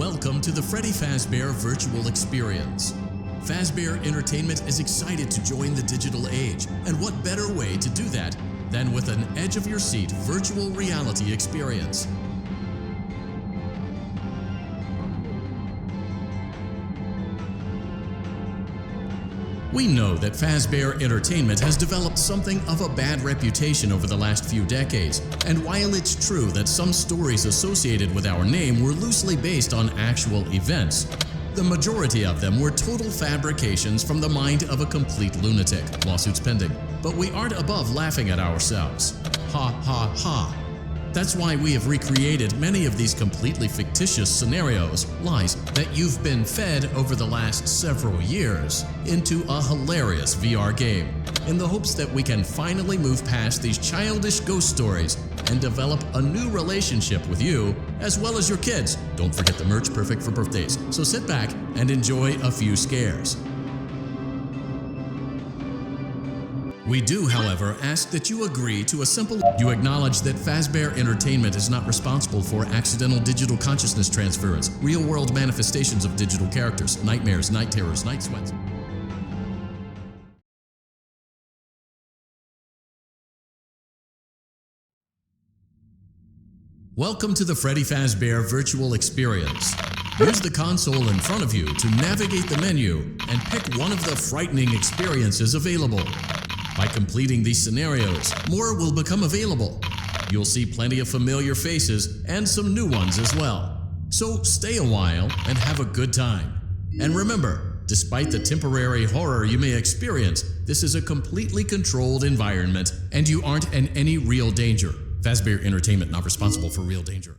Welcome to the Freddy Fazbear Virtual Experience. Fazbear Entertainment is excited to join the digital age, and what better way to do that than with an edge-of-your-seat virtual reality experience. We know that Fazbear Entertainment has developed something of a bad reputation over the last few decades, and while it's true that some stories associated with our name were loosely based on actual events, the majority of them were total fabrications from the mind of a complete lunatic, lawsuits pending. But we aren't above laughing at ourselves. Ha ha ha. That's why we have recreated many of these completely fictitious scenarios, lies, that you've been fed over the last several years into a hilarious VR game, in the hopes that we can finally move past these childish ghost stories and develop a new relationship with you, as well as your kids. Don't forget the merch, perfect for birthdays. So sit back and enjoy a few scares. We do, however, ask that you agree to a simple... You acknowledge that Fazbear Entertainment is not responsible for accidental digital consciousness transference, real-world manifestations of digital characters, nightmares, night terrors, night sweats. Welcome to the Freddy Fazbear Virtual Experience. Use the console in front of you to navigate the menu and pick one of the frightening experiences available. By completing these scenarios, more will become available. You'll see plenty of familiar faces and some new ones as well. So stay a while and have a good time. And remember, despite the temporary horror you may experience, this is a completely controlled environment and you aren't in any real danger. Fazbear Entertainment not responsible for real danger.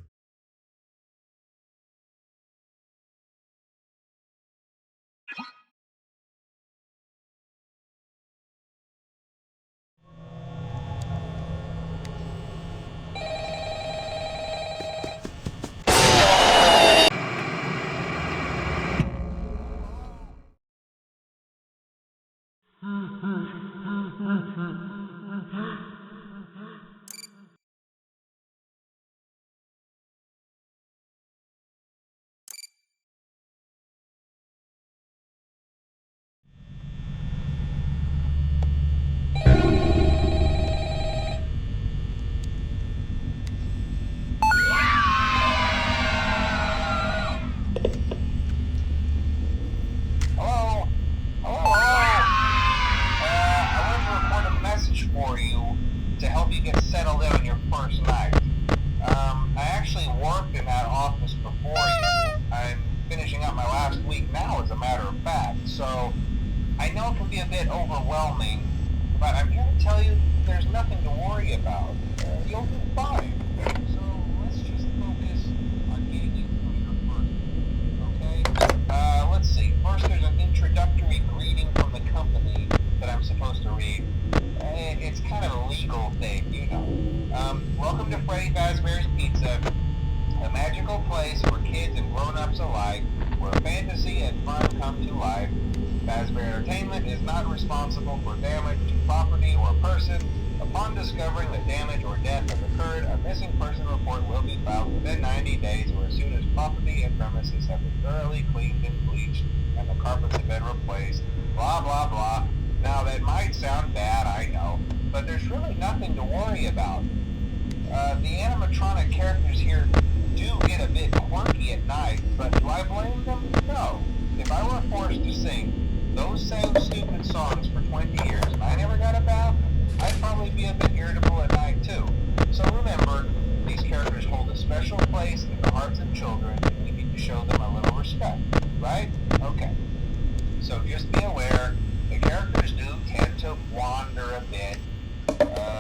To help you get settled in on your first night. I actually worked in that office before you. I'm finishing up my last week now, as a matter of fact, so I know it can be a bit overwhelming, but I'm here to tell you there's nothing to worry about. You'll be fine. So let's just focus on getting you through your first week, okay? Let's see. First, there's an introductory greeting from the company that I'm supposed to read. It's kind of a legal thing, you know. Welcome to Freddy Fazbear's Pizza, a magical place for kids and grown-ups alike, where fantasy and fun come to life. Fazbear Entertainment is not responsible for damage to property or person. Upon discovering that damage or death has occurred, a missing person report will be filed within 90 days or as soon as property and premises have been thoroughly cleaned and bleached and the carpets have been replaced. Blah, blah, blah. Now, that might sound bad, I know, but there's really nothing to worry about. The animatronic characters here do get a bit quirky at night, but do I blame them? No. If I were forced to sing those same stupid songs for 20 years and I never got a bath, I'd probably be a bit irritable at night too. So remember, these characters hold a special place in the hearts of children, and we need to show them a little respect, right? Okay. So just be aware, the characters do tend to wander a bit.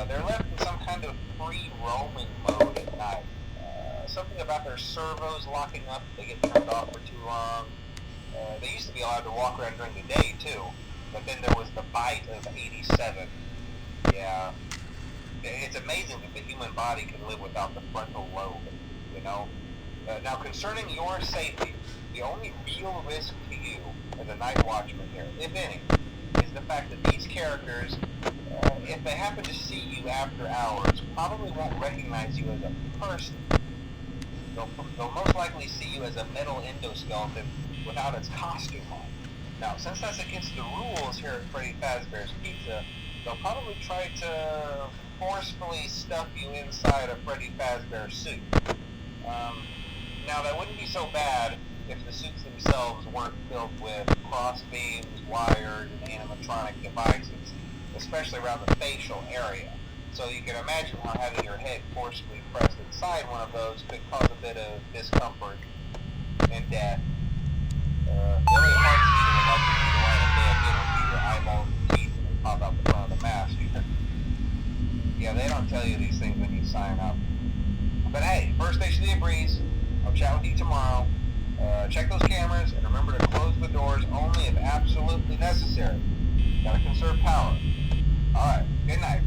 They're left in some kind of free roaming mode at night. Something about their servos locking up if they get turned off for too long. They used to be allowed to walk around during the day too, but then there was the bite of 87. Yeah. It's amazing that the human body can live without the frontal lobe, you know? Now concerning your safety, the only real risk to you as a night watchman here, if any, is the fact that these characters, if they happen to see you after hours, probably won't recognize you as a person. they'll most likely see you as a metal endoskeleton without its costume on. Now, since that's against the rules here at Freddy Fazbear's Pizza, they'll probably try to forcefully stuff you inside a Freddy Fazbear suit. Now, that wouldn't be so bad if the suits themselves weren't filled with cross beams, wires, and animatronic devices, especially around the facial area. So you can imagine how having your head forcibly pressed inside one of those could cause a bit of discomfort and death. The only parts you can imagine you to line a bed in would be your eyeballs and teeth when they pop out the front of the mask. Yeah, they don't tell you these things when you sign up. But hey, first station of the breeze. I'll chat with you tomorrow. Check those cameras and remember to close the doors only if absolutely necessary. Gotta conserve power. Alright, good night.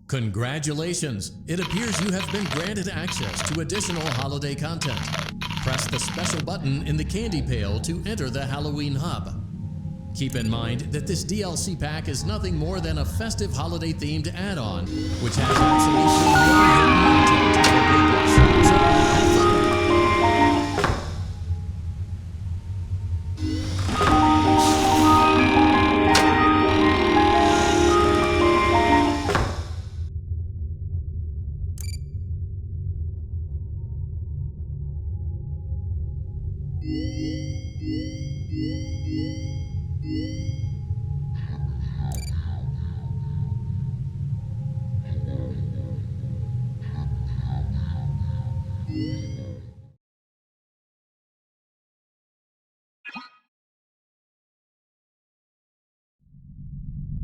Congratulations! It appears you have been granted access to additional holiday content. Press the special button in the candy pail to enter the Halloween hub. Keep in mind that this DLC pack is nothing more than a festive holiday-themed add-on, which has absolutely no hidden content or purpose. So have fun!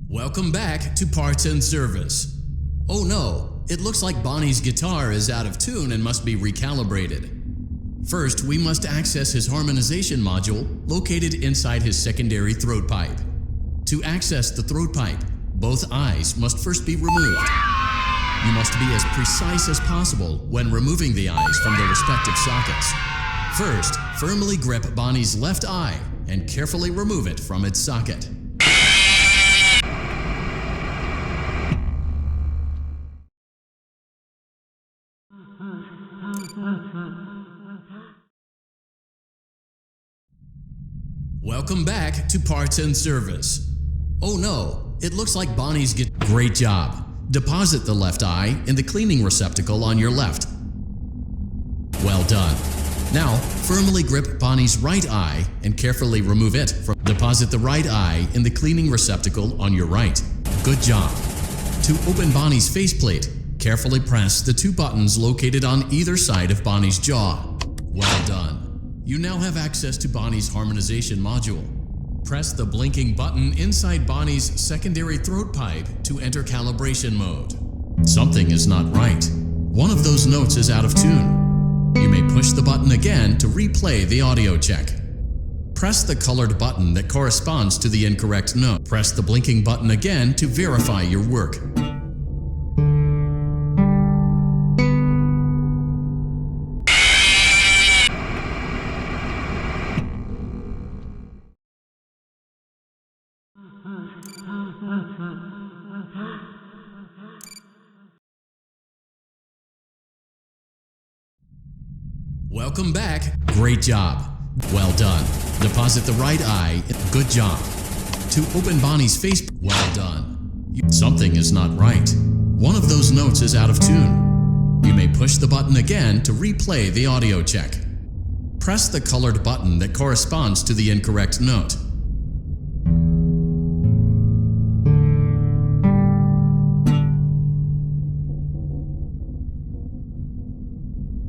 Welcome back to Parts and Service. Oh no, it looks like Bonnie's guitar is out of tune and must be recalibrated. First, we must access his harmonization module located inside his secondary throat pipe. To access the throat pipe, both eyes must first be removed. You must be as precise as possible when removing the eyes from their respective sockets. First, firmly grip Bonnie's left eye and carefully remove it from its socket. Welcome back to Parts and Service. Oh no, it looks like Bonnie's get great job. Deposit the left eye in the cleaning receptacle on your left. Well done. Now, firmly grip Bonnie's right eye and carefully remove it from. Deposit the right eye in the cleaning receptacle on your right. Good job. To open Bonnie's faceplate, carefully press the two buttons located on either side of Bonnie's jaw. Well done. You now have access to Bonnie's harmonization module. Press the blinking button inside Bonnie's secondary throat pipe to enter calibration mode. Something is not right. One of those notes is out of tune. You may push the button again to replay the audio check. Press the colored button that corresponds to the incorrect note. Press the blinking button again to verify your work. Welcome back. Great job. Well done. Deposit the right eye. Good job. To open Bonnie's face. Well done. Something is not right. One of those notes is out of tune. You may push the button again to replay the audio check. Press the colored button that corresponds to the incorrect note.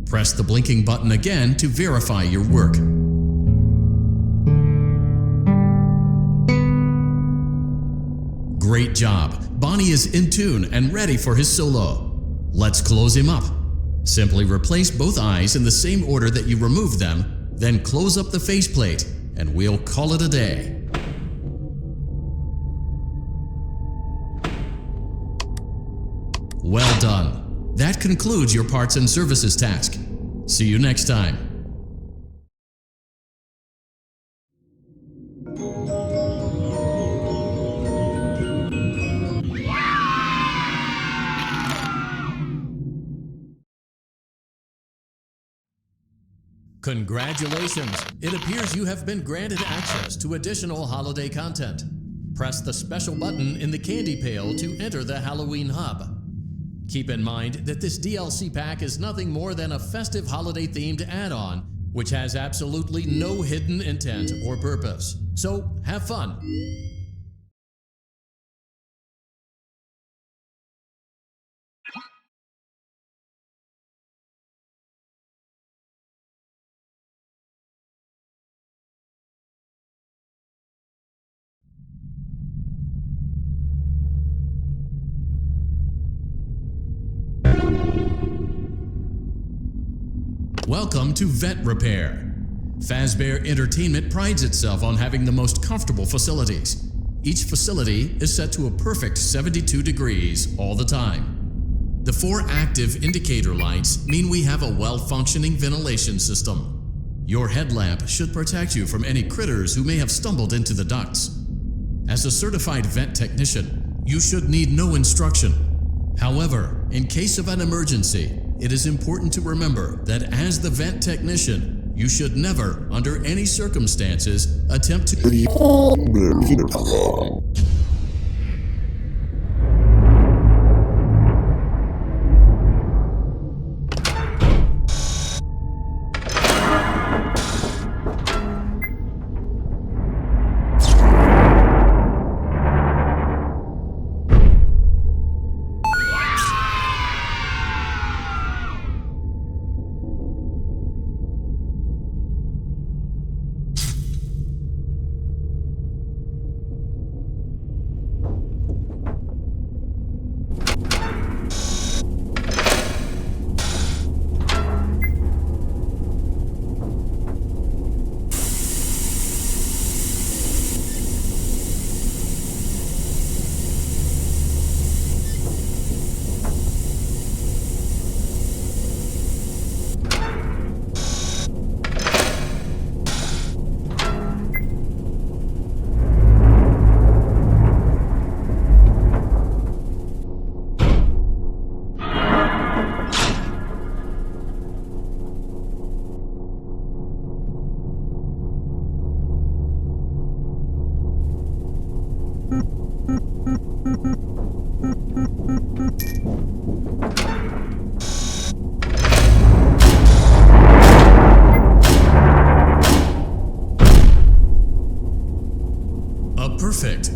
Press the blinking button again to verify your work. Great job. Bonnie is in tune and ready for his solo. Let's close him up. Simply replace both eyes in the same order that you removed them, then close up the faceplate, and we'll call it a day. Well done. That concludes your parts and services task. See you next time. Congratulations! It appears you have been granted access to additional holiday content. Press the special button in the candy pail to enter the Halloween hub. Keep in mind that this DLC pack is nothing more than a festive holiday-themed add-on, which has absolutely no hidden intent or purpose. So, have fun! Welcome to Vet Repair. Fazbear Entertainment prides itself on having the most comfortable facilities. Each facility is set to a perfect 72 degrees all the time. The 4 active indicator lights mean we have a well-functioning ventilation system. Your headlamp should protect you from any critters who may have stumbled into the ducts. As a certified vet technician, you should need no instruction. However, in case of an emergency, it is important to remember that as the vent technician, you should never, under any circumstances, attempt to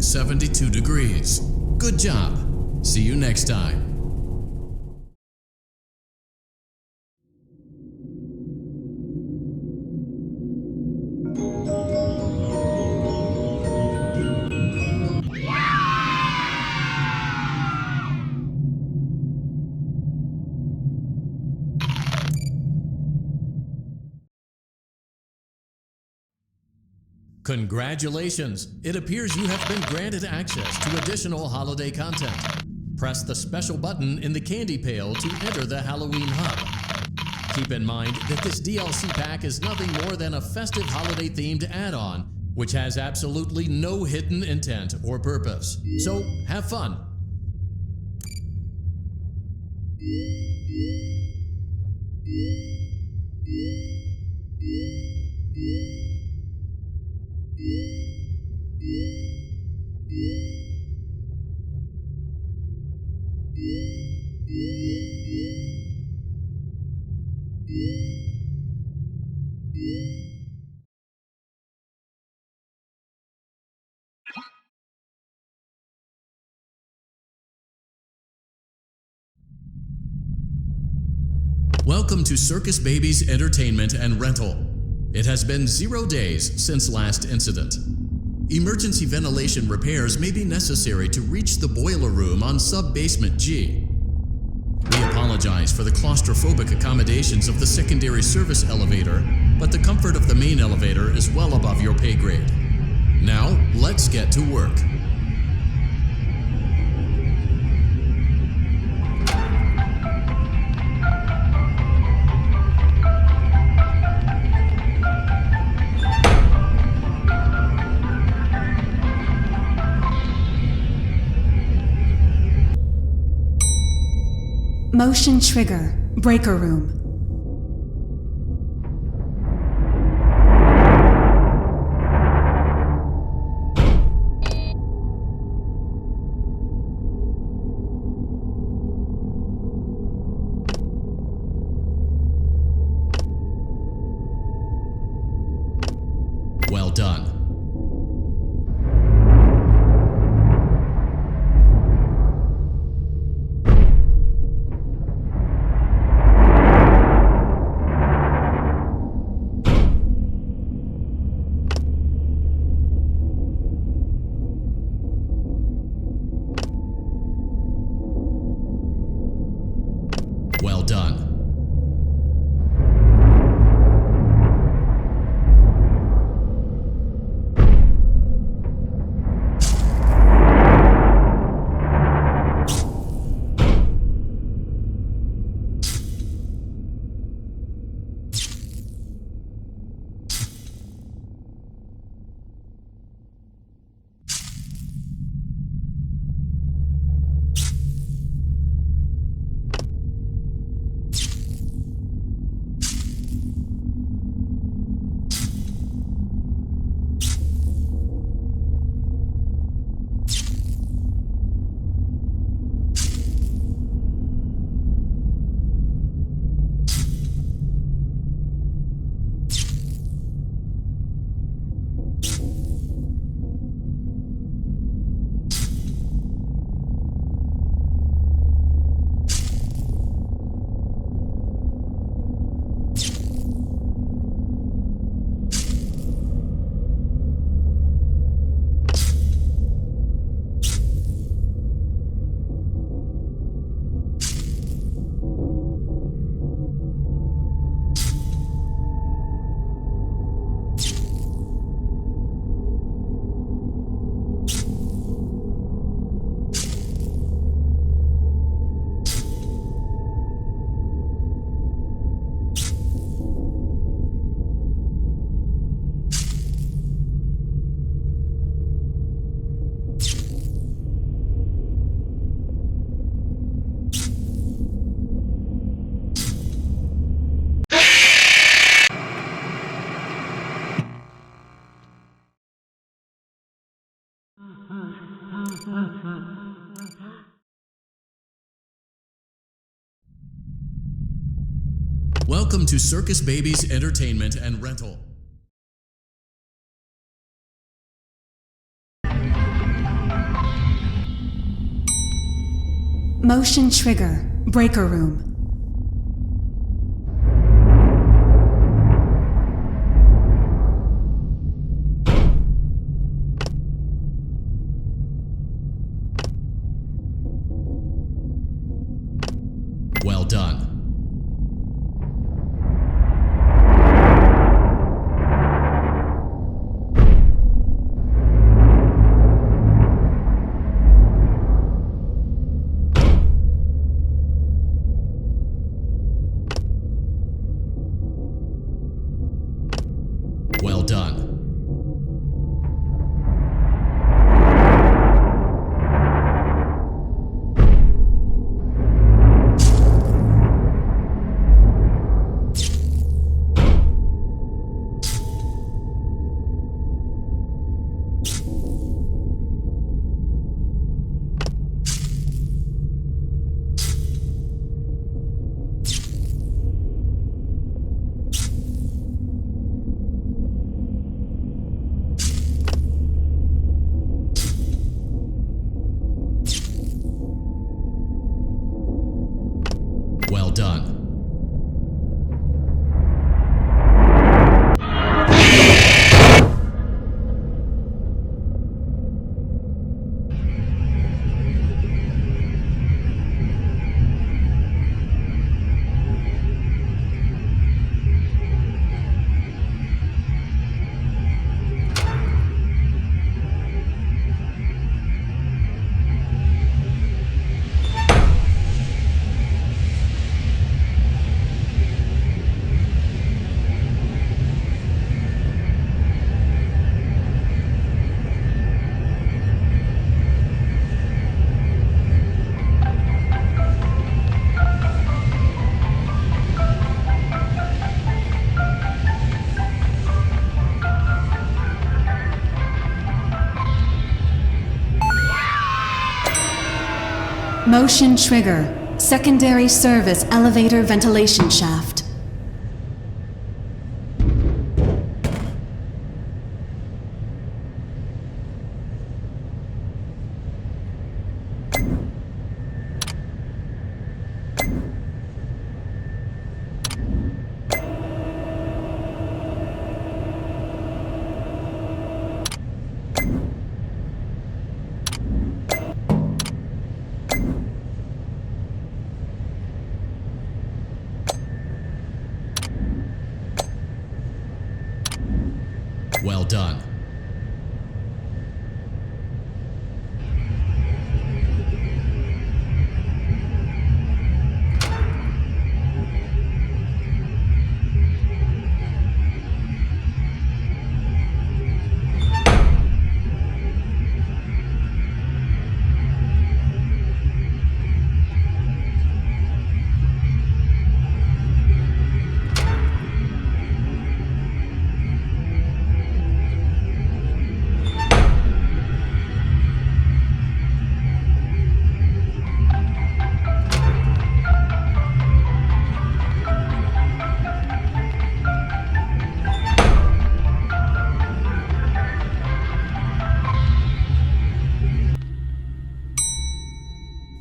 -72 degrees. Good job. See you next time. Congratulations! It appears you have been granted access to additional holiday content. Press the special button in the candy pail to enter the Halloween hub. Keep in mind that this DLC pack is nothing more than a festive holiday-themed add-on, which has absolutely no hidden intent or purpose. So, have fun! Welcome to Circus Baby's Entertainment and Rental. It has been 0 days since last incident. Emergency ventilation repairs may be necessary to reach the boiler room on sub-basement G. We apologize for the claustrophobic accommodations of the secondary service elevator, but the comfort of the main elevator is well above your pay grade. Now, let's get to work. Motion trigger, breaker room. Well done. Well done. Welcome to Circus Baby's Entertainment and Rental. Motion trigger. Breaker room. Well done. Well done. Well done. Motion trigger. Secondary service elevator ventilation shaft. Well done.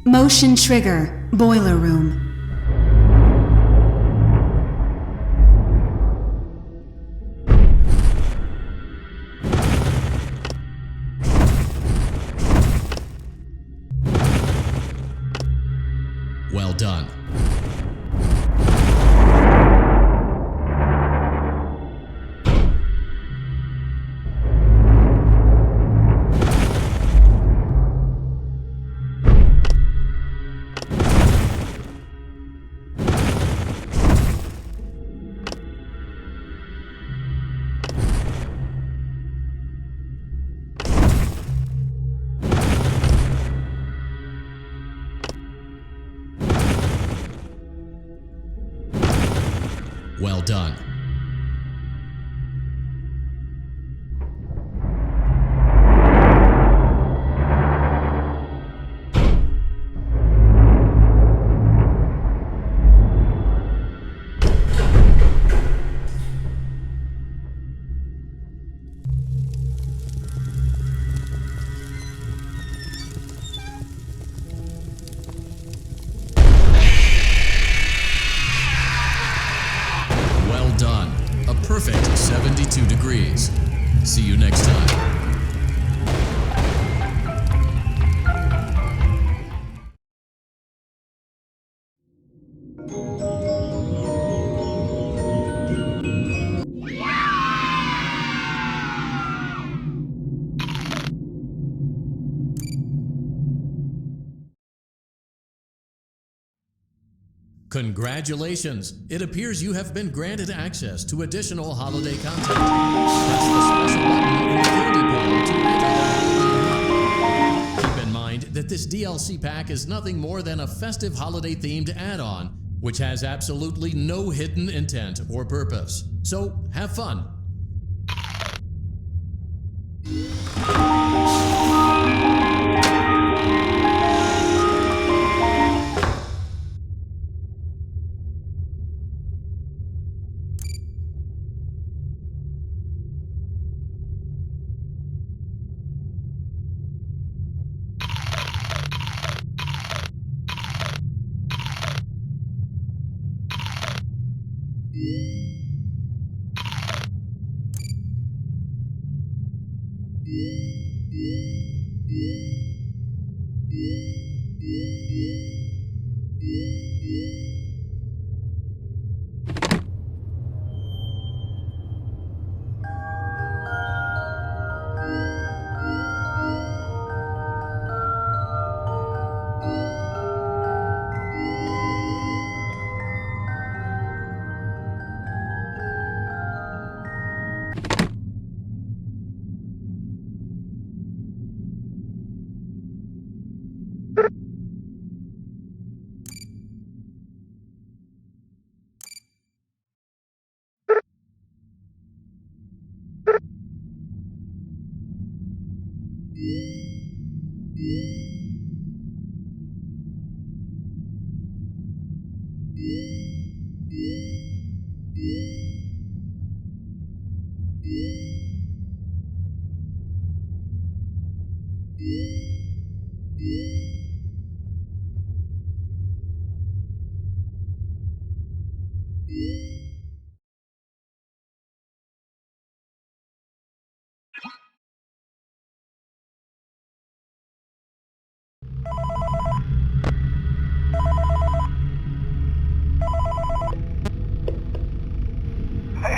Motion trigger. Boiler room. Well done. Well done. please. See you next time. Congratulations! It appears you have been granted access to additional holiday content. Press the special button in the candy panel to enter the holiday hub. Keep in mind that this DLC pack is nothing more than a festive holiday-themed add-on, which has absolutely no hidden intent or purpose. So, have fun!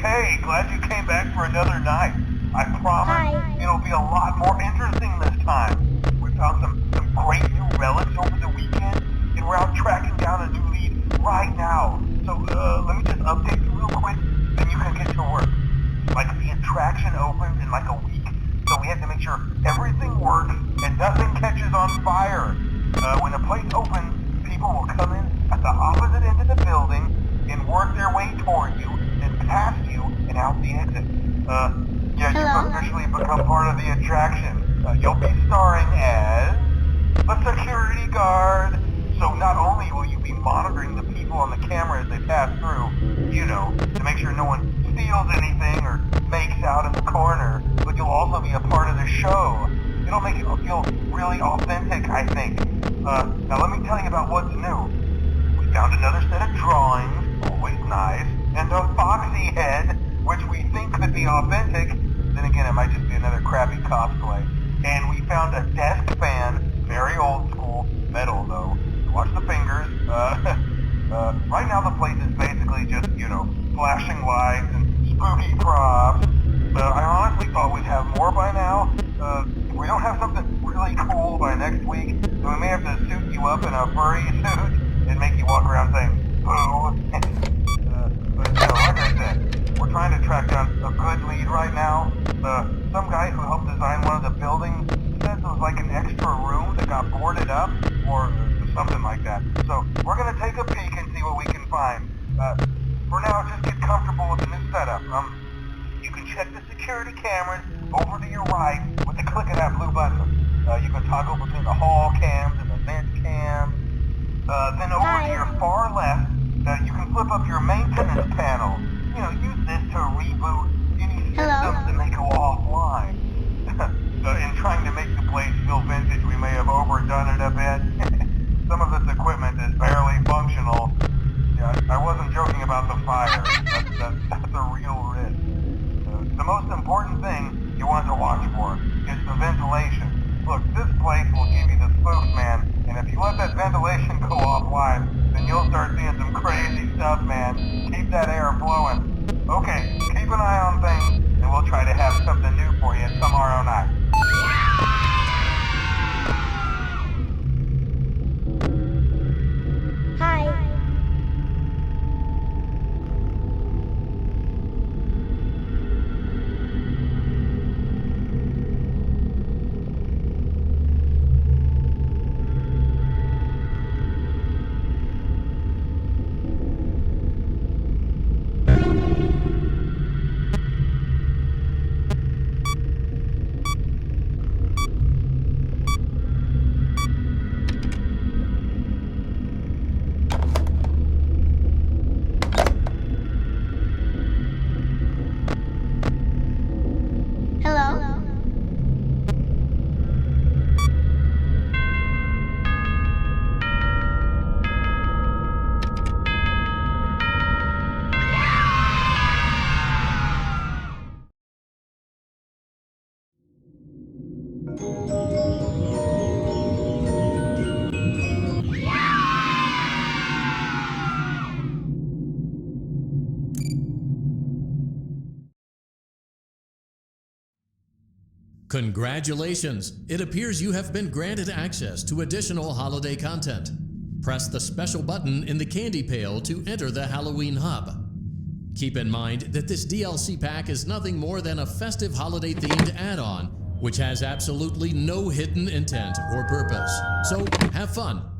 Hey, glad you came back for another night. I promise it'll be a lot more interesting this time. We found some great new relics over the weekend, and we're out tracking down a new lead right now. So let me just update you real quick, then you can get to work. Like, the attraction opens in like a week, so we have to make sure everything works and nothing catches on fire. When the place opens, people will come in at the opposite end of the building and work their way toward you, and past you, and out the exit. You've officially become part of the attraction. You'll be starring as a security guard. So not only will you be monitoring the people on the camera as they pass through, to make sure no one steals anything or makes out in the corner, but you'll also be a part of the show. It'll make it feel really authentic, I think. Now let me tell you about what's new. We found another set of drawings, always nice, and a foxy head, which we think could be authentic. Then again, it might just be another crappy cosplay. And we found a desk fan, very old school, metal though. Watch the fingers. Right now the place is basically just, flashing lights and spooky props. I honestly thought we'd have more by now. If we don't have something really cool by next week, then we may have to suit you up in a furry suit and make you walk around saying, boo. But like I said, we're trying to track down a good lead right now. Some guy who helped design one of the buildings says it was like an extra room that got boarded up, or something like that. So we're gonna take a peek and see what we can find. For now, just get comfortable with the new setup. You can check the security cameras over to your right with the click of that blue button. You can toggle between the hall cams and the vent cams. Then over to your far left, you can flip up your maintenance panel. Use this to reboot any systems that may go offline. In trying to make the place feel vintage, we may have overdone it a bit. Some of this equipment is barely functional. Yeah, I wasn't joking about the fire. That's a real risk. The most most important thing you want to watch for is the ventilation. Look, this place will give you the spokesman, and if you let that ventilation go offline, then you'll start seeing some crazy stuff, man. Keep that air flowing. Okay, keep an eye on things, and we'll try to have something new for you tomorrow night. Hi. Hello? Congratulations! It appears you have been granted access to additional holiday content. Press the special button in the candy pail to enter the Halloween hub. Keep in mind that this DLC pack is nothing more than a festive holiday-themed add-on, which has absolutely no hidden intent or purpose. So have fun!